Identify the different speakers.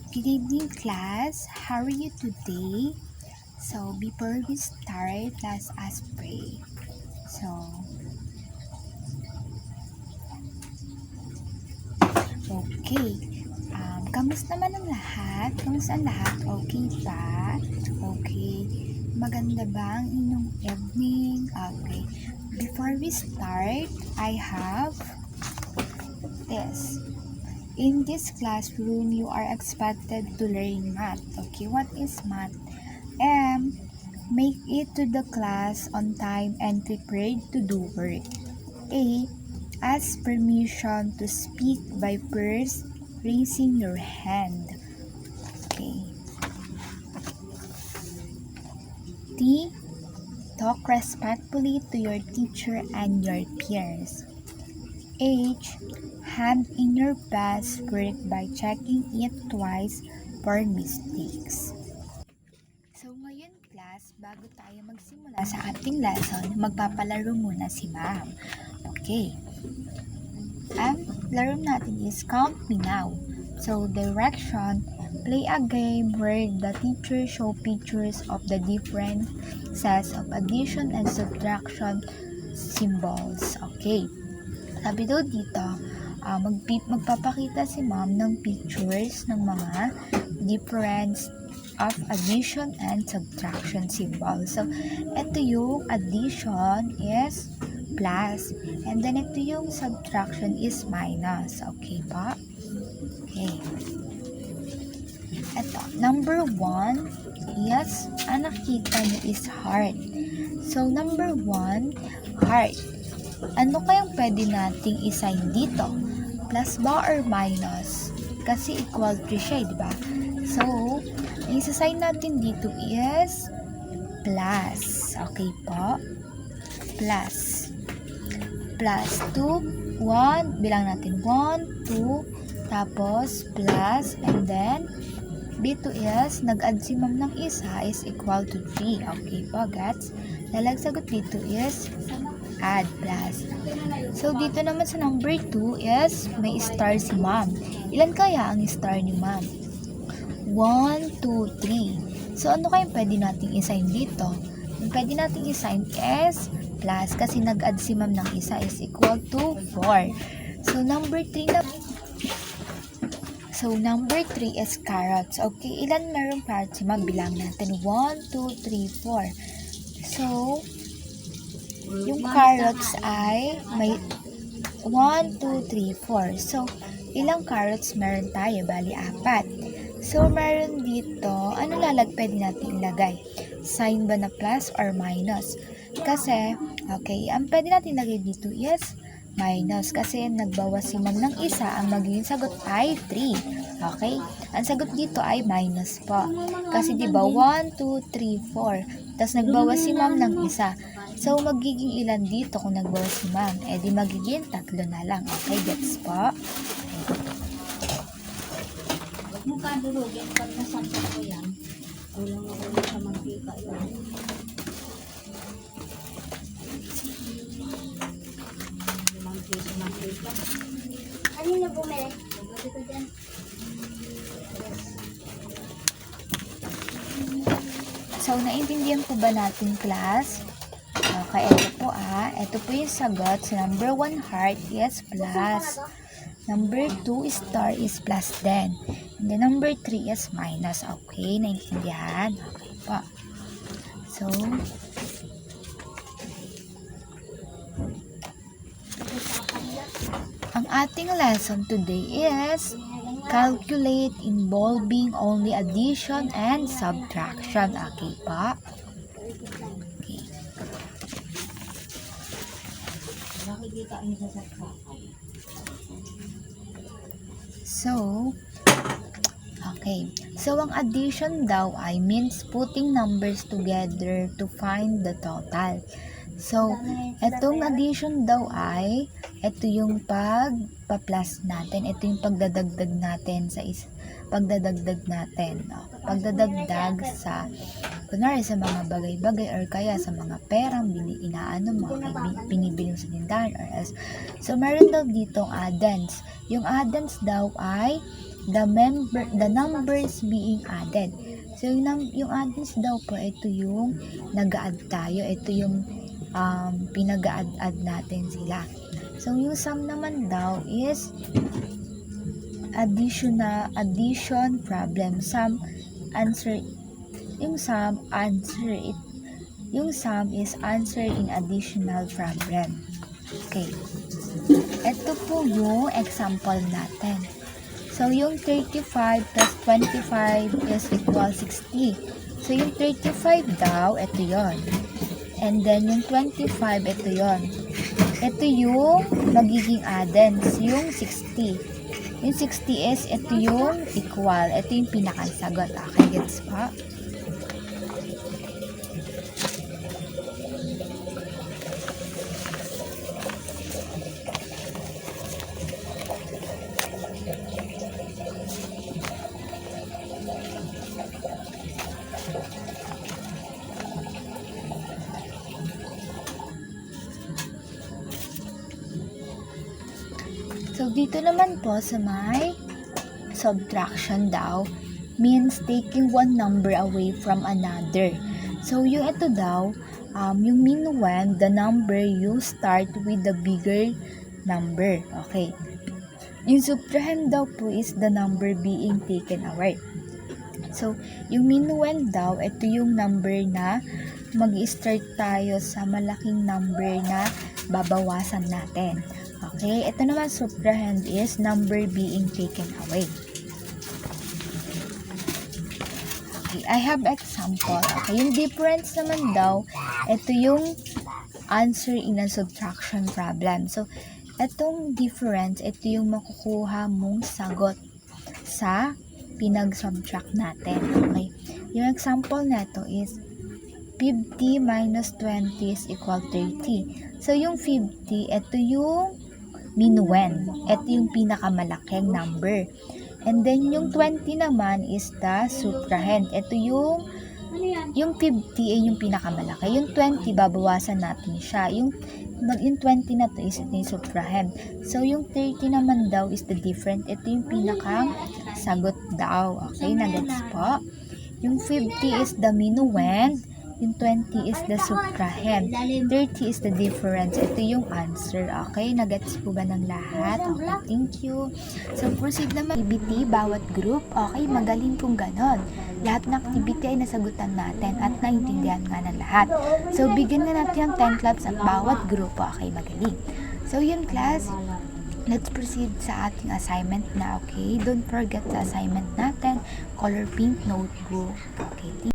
Speaker 1: Good evening, class. How are you today? So, before we start, let us pray. Okay. Kamusta naman ang lahat? Kamusta ang lahat? Okay ba? Okay. Maganda ba ang inyong evening? Okay. Before we start, I have this. In this classroom, you are expected to learn math. Okay, what is math? Make it to the class on time and prepared to do work. A. Ask permission to speak by first raising your hand. Okay. D. Talk respectfully to your teacher and your peers. H. Hand in your best work by checking it twice for mistakes. So ngayon class, bago tayo magsimula sa ating lesson, magpapalaro muna si ma'am. Okay. Ang laro natin is Count Me Now. So direction, play a game where the teacher show pictures of the different sets of addition and subtraction symbols. Okay. Sabi daw dito, magpapakita si ma'am ng pictures ng mga difference of addition and subtraction symbols. So, ito yung addition is plus. And then, ito yung subtraction is minus. Okay pa? Okay. Ito, number 1 is, ang nakita niyo is heart. So, number 1, heart. Ano kayang pwede nating i-sign dito? Plus ba or minus? Kasi equal to siya, di ba? So, ang isa-sign natin dito is plus. Okay po? Plus. Plus 2, 1, bilang natin 1, 2, tapos plus, and then dito is, nag-add si ma'am ng isa is equal to 3. Okay po, gats? Sagot dito is add plus. So, dito naman sa number 2 is may star si ma'am. Ilan kaya ang star ni ma'am? 1, 2, 3. So, ano kayang pwede nating i-sign dito? Ang pwede nating i-sign is plus kasi nag-add si ma'am ng isa is equal to 4. So, number 3 na... So, number 3 is carrots. Okay, ilan merong carrots si ma'am? Bilang natin. 1, 2, 3, 4. So, yung carrots ay may 1, 2, 3, 4. So, ilang carrots meron tayo? Bali, 4. So, meron dito, ano pwede natin ilagay? Sign ba na plus or minus? Kasi, okay, ang pwede natin ilagay dito is minus. Kasi, nagbawas si ma'am ng isa, ang magiging sagot ay 3. Okay? Ang sagot dito ay minus po. Kasi, di ba 1, 2, 3, 4. Tapos, nagbawas si ma'am ng isa. So, magiging ilan dito kung nagbawas si ma'am? Eh, di magiging 3 na lang. Okay, gets po?
Speaker 2: Huwag mo kadulugin pag nasampa ko yan. Ulang ako sa mantika yun. Mantika.
Speaker 3: Ano na bumili?
Speaker 2: Paglabi ko dyan.
Speaker 1: So, naintindihan po ba natin, class? Okay, ito po ito po yung sagot. So, number 1 heart is plus. Number 2 star is plus din. And then number 3 is minus. Okay, naintindihan? Okay po. So, ang ating lesson today is calculate involving only addition and subtraction. Okay pa? Okay.
Speaker 2: Nakikita ang isa sa kakay.
Speaker 1: So, okay. So, ang addition daw ay means putting numbers together to find the total. So, etong addition daw ay, ito yung pagpa-plus natin. Ito yung pagdadagdag natin sa pagdadagdag natin. Pagdadagdag sa, kunwari sa mga bagay-bagay or kaya sa mga perang binibili mo sa tindahan or else. So, meron daw ditong addends. Yung addends daw ay the numbers being added. So, yung addings daw po, ito yung nag-add tayo. Ito yung pinag-add natin sila. So, yung sum naman daw is addition problem. Yung sum is answer in additional problem. Okay. Ito po yung example natin. So, yung 35 plus 25 is equal 60. So, yung 35 daw, ito yon. And then, yung 25, ito yon. Ito yung magiging addends, yung 60. Yung 60 is, ito yung equal. Ito yung pinakasagot. Okay, gets pa? So, dito naman po sa may subtraction daw means taking one number away from another. So, yung ito daw, yung minuend, the number you start with the bigger number. Okay. Yung subtrahend daw po is the number being taken away. So, yung minuend daw, ito yung number na mag-start tayo sa malaking number na babawasan natin. Okay, ito naman subtrahend is number being taken away. Okay, I have example. Okay, yung difference naman daw, ito yung answer in a subtraction problem. So, itong difference, ito yung makukuha mong sagot sa pinag-subtract natin. Okay, yung example nito is 50 minus 20 is equal 30. So, yung 50, ito yung minuend. Ito yung pinakamalaking number. And then, yung 20 naman is the subtrahend. Ito yung 50 ay yung pinakamalaki. Yung 20, babawasan natin siya. Yung 20 na to is ito yung subtrahend. So, yung 30 naman daw is the different. Ito yung pinakang sagot daw. Okay, nagets po. Yung 50 is the minuend. Yung 20 is the subtrahend. 30 is the difference. Ito yung answer. Okay? Nagets po ba ng lahat? Okay, thank you. So, proceed naman. Activity, bawat group. Okay, magaling kung ganon. Lahat ng activity ay nasagutan natin at naintindihan nga ng lahat. So, bigyan nga natin ng 10 claps at bawat grupo. Okay, magaling. So, yun class. Let's proceed sa ating assignment na. Okay? Don't forget the assignment natin. Color pink notebook. Okay,